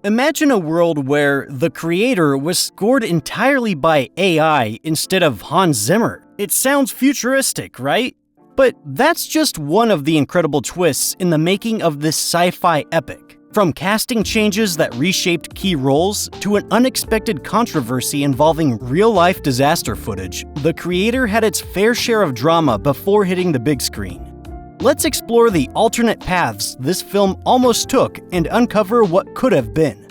Imagine a world where the creator was scored entirely by AI instead of Hans Zimmer. It sounds futuristic, right? But that's just one of the incredible twists in the making of this sci-fi epic. From casting changes that reshaped key roles to an unexpected controversy involving real-life disaster footage, the creator had its fair share of drama before hitting the big screen. Let's explore the alternate paths this film almost took and uncover what could have been.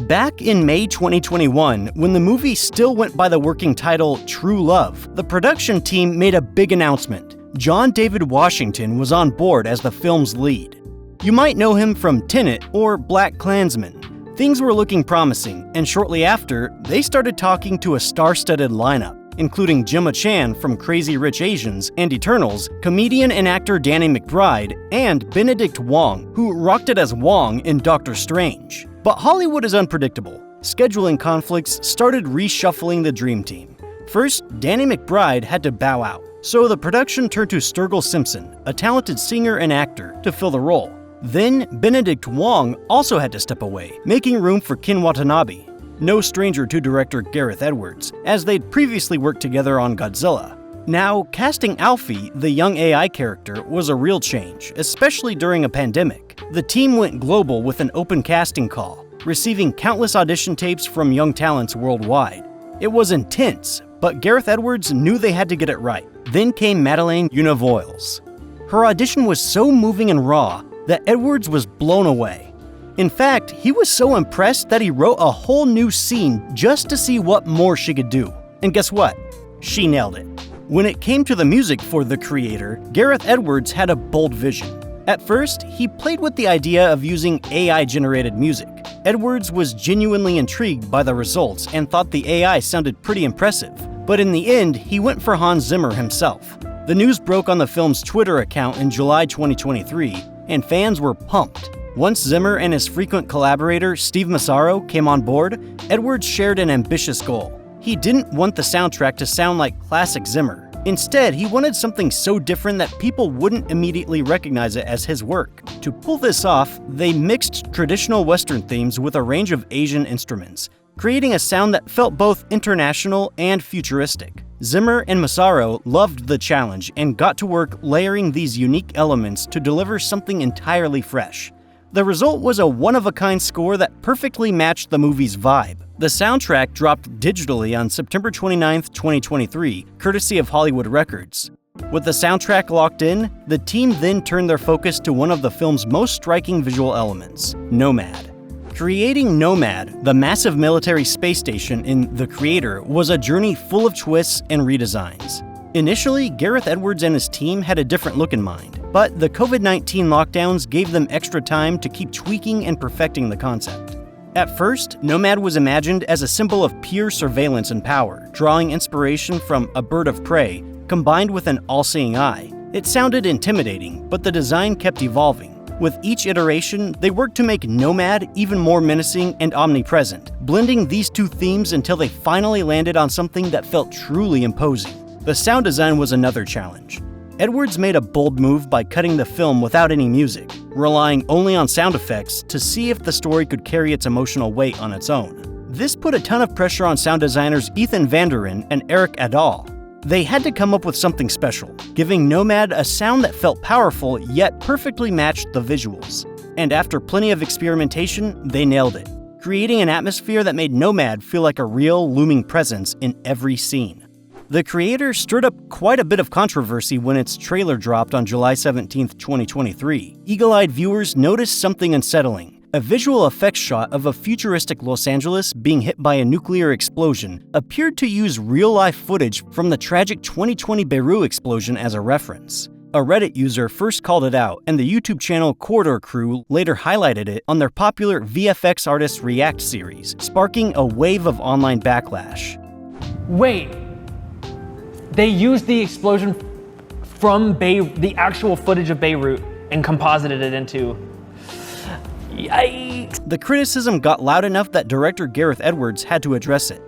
Back in May 2021, when the movie still went by the working title True Love, the production team made a big announcement. John David Washington was on board as the film's lead. You might know him from Tenet or BlacKkKlansman. Things were looking promising, and shortly after, they started talking to a star-studded lineup, including Gemma Chan from Crazy Rich Asians and Eternals, comedian and actor Danny McBride, and Benedict Wong, who rocked it as Wong in Doctor Strange. But Hollywood is unpredictable. Scheduling conflicts started reshuffling the dream team. First, Danny McBride had to bow out, so the production turned to Sturgill Simpson, a talented singer and actor, to fill the role. Then, Benedict Wong also had to step away, making room for Ken Watanabe, no stranger to director Gareth Edwards, as they'd previously worked together on Godzilla. Now, casting Alfie, the young AI character, was a real change, especially during a pandemic. The team went global with an open casting call, receiving countless audition tapes from young talents worldwide. It was intense, but Gareth Edwards knew they had to get it right. Then came Madeleine Univoyles. Her audition was so moving and raw that Edwards was blown away. In fact, he was so impressed that he wrote a whole new scene just to see what more she could do. And guess what? She nailed it. When it came to the music for the creator, Gareth Edwards had a bold vision. At first, he played with the idea of using AI-generated music. Edwards was genuinely intrigued by the results and thought the AI sounded pretty impressive. But in the end, he went for Hans Zimmer himself. The news broke on the film's Twitter account in July 2023, and fans were pumped. Once Zimmer and his frequent collaborator, Steve Massaro, came on board, Edwards shared an ambitious goal. He didn't want the soundtrack to sound like classic Zimmer. Instead, he wanted something so different that people wouldn't immediately recognize it as his work. To pull this off, they mixed traditional Western themes with a range of Asian instruments, creating a sound that felt both international and futuristic. Zimmer and Massaro loved the challenge and got to work layering these unique elements to deliver something entirely fresh. The result was a one-of-a-kind score that perfectly matched the movie's vibe. The soundtrack dropped digitally on September 29, 2023, courtesy of Hollywood Records. With the soundtrack locked in, the team then turned their focus to one of the film's most striking visual elements, Nomad. Creating Nomad, the massive military space station in The Creator, was a journey full of twists and redesigns. Initially, Gareth Edwards and his team had a different look in mind, but the COVID-19 lockdowns gave them extra time to keep tweaking and perfecting the concept. At first, Nomad was imagined as a symbol of pure surveillance and power, drawing inspiration from A Bird of Prey, combined with an all-seeing eye. It sounded intimidating, but the design kept evolving. With each iteration, they worked to make Nomad even more menacing and omnipresent, blending these two themes until they finally landed on something that felt truly imposing. The sound design was another challenge. Edwards made a bold move by cutting the film without any music, relying only on sound effects to see if the story could carry its emotional weight on its own. This put a ton of pressure on sound designers Ethan Vanderin and Eric Adal. They had to come up with something special, giving Nomad a sound that felt powerful yet perfectly matched the visuals. And after plenty of experimentation, they nailed it, creating an atmosphere that made Nomad feel like a real, looming presence in every scene. The creator stirred up quite a bit of controversy when its trailer dropped on July 17, 2023. Eagle-eyed viewers noticed something unsettling. A visual effects shot of a futuristic Los Angeles being hit by a nuclear explosion appeared to use real-life footage from the tragic 2020 Beirut explosion as a reference. A Reddit user first called it out, and the YouTube channel Corridor Crew later highlighted it on their popular VFX Artists React series, sparking a wave of online backlash. Wait! They used the explosion from the actual footage of Beirut and composited it into... Yikes! The criticism got loud enough that director Gareth Edwards had to address it.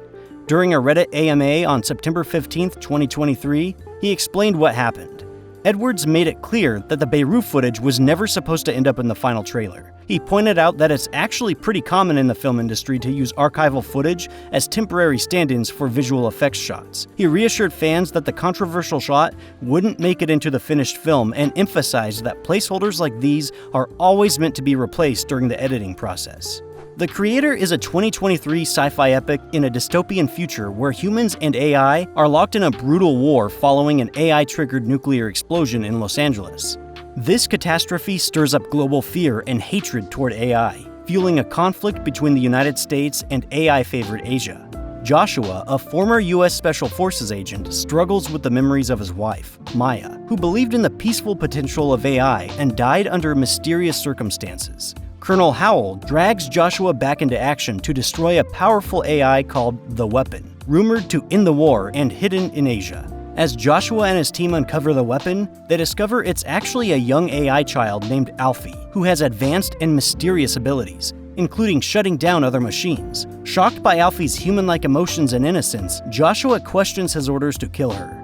During a Reddit AMA on September 15, 2023, he explained what happened. Edwards made it clear that the Beirut footage was never supposed to end up in the final trailer. He pointed out that it's actually pretty common in the film industry to use archival footage as temporary stand-ins for visual effects shots. He reassured fans that the controversial shot wouldn't make it into the finished film and emphasized that placeholders like these are always meant to be replaced during the editing process. The Creator is a 2023 sci-fi epic in a dystopian future where humans and AI are locked in a brutal war following an AI-triggered nuclear explosion in Los Angeles. This catastrophe stirs up global fear and hatred toward AI, fueling a conflict between the United States and AI-favored Asia. Joshua, a former U.S. Special Forces agent, struggles with the memories of his wife, Maya, who believed in the peaceful potential of AI and died under mysterious circumstances. Colonel Howell drags Joshua back into action to destroy a powerful AI called the Weapon, rumored to end the war and hidden in Asia. As Joshua and his team uncover the weapon, they discover it's actually a young AI child named Alfie, who has advanced and mysterious abilities, including shutting down other machines. Shocked by Alfie's human-like emotions and innocence, Joshua questions his orders to kill her.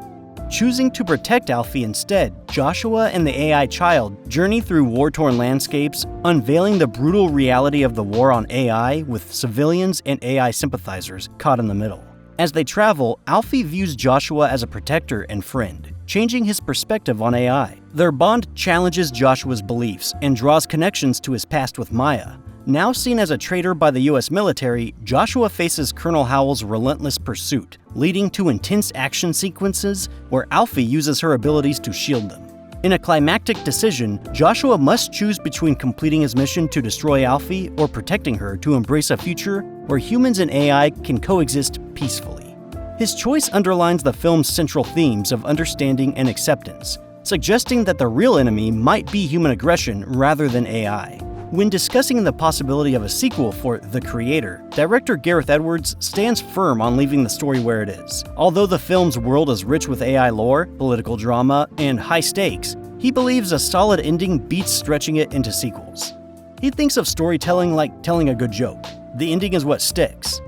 Choosing to protect Alfie instead, Joshua and the AI child journey through war-torn landscapes, unveiling the brutal reality of the war on AI with civilians and AI sympathizers caught in the middle. As they travel, Alfie views Joshua as a protector and friend, changing his perspective on AI. Their bond challenges Joshua's beliefs and draws connections to his past with Maya. Now seen as a traitor by the US military, Joshua faces Colonel Howell's relentless pursuit, leading to intense action sequences where Alfie uses her abilities to shield them. In a climactic decision, Joshua must choose between completing his mission to destroy Alfie or protecting her to embrace a future where humans and AI can coexist peacefully. His choice underlines the film's central themes of understanding and acceptance, suggesting that the real enemy might be human aggression rather than AI. When discussing the possibility of a sequel for The Creator, director Gareth Edwards stands firm on leaving the story where it is. Although the film's world is rich with AI lore, political drama, and high stakes, he believes a solid ending beats stretching it into sequels. He thinks of storytelling like telling a good joke. The ending is what sticks.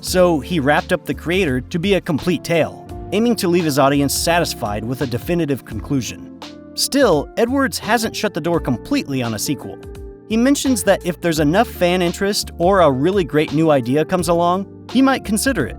So he wrapped up The Creator to be a complete tale, aiming to leave his audience satisfied with a definitive conclusion. Still, Edwards hasn't shut the door completely on a sequel. He mentions that if there's enough fan interest or a really great new idea comes along, he might consider it.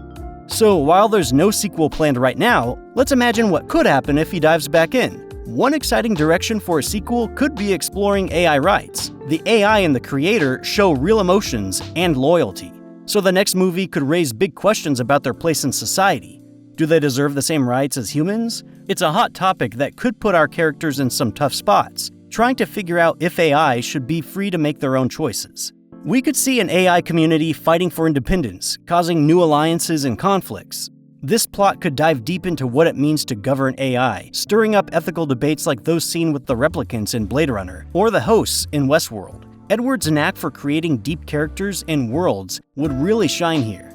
So while there's no sequel planned right now, let's imagine what could happen if he dives back in. One exciting direction for a sequel could be exploring AI rights. The AI and the Creator show real emotions and loyalty, so the next movie could raise big questions about their place in society. Do they deserve the same rights as humans? It's a hot topic that could put our characters in some tough spots, trying to figure out if AI should be free to make their own choices. We could see an AI community fighting for independence, causing new alliances and conflicts. This plot could dive deep into what it means to govern AI, stirring up ethical debates like those seen with the replicants in Blade Runner or the hosts in Westworld. Edwards' knack for creating deep characters and worlds would really shine here.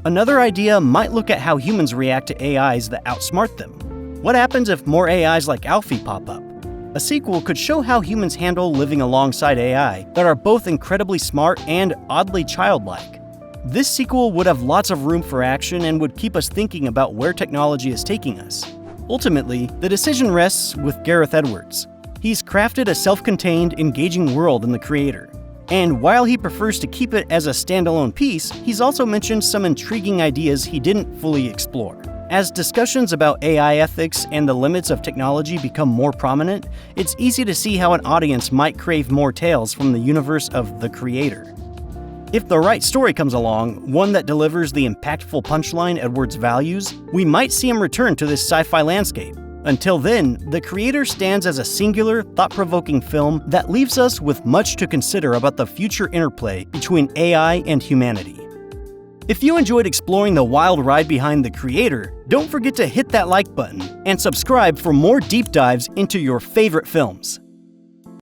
Another idea might look at how humans react to AIs that outsmart them. What happens if more AIs like Alfie pop up? A sequel could show how humans handle living alongside AI that are both incredibly smart and oddly childlike. This sequel would have lots of room for action and would keep us thinking about where technology is taking us. Ultimately, the decision rests with Gareth Edwards. He's crafted a self-contained, engaging world in The Creator. And while he prefers to keep it as a standalone piece, he's also mentioned some intriguing ideas he didn't fully explore. As discussions about AI ethics and the limits of technology become more prominent, it's easy to see how an audience might crave more tales from the universe of The Creator. If the right story comes along, one that delivers the impactful punchline Edwards values, we might see him return to this sci-fi landscape. Until then, The Creator stands as a singular, thought-provoking film that leaves us with much to consider about the future interplay between AI and humanity. If you enjoyed exploring the wild ride behind The Creator, don't forget to hit that like button and subscribe for more deep dives into your favorite films.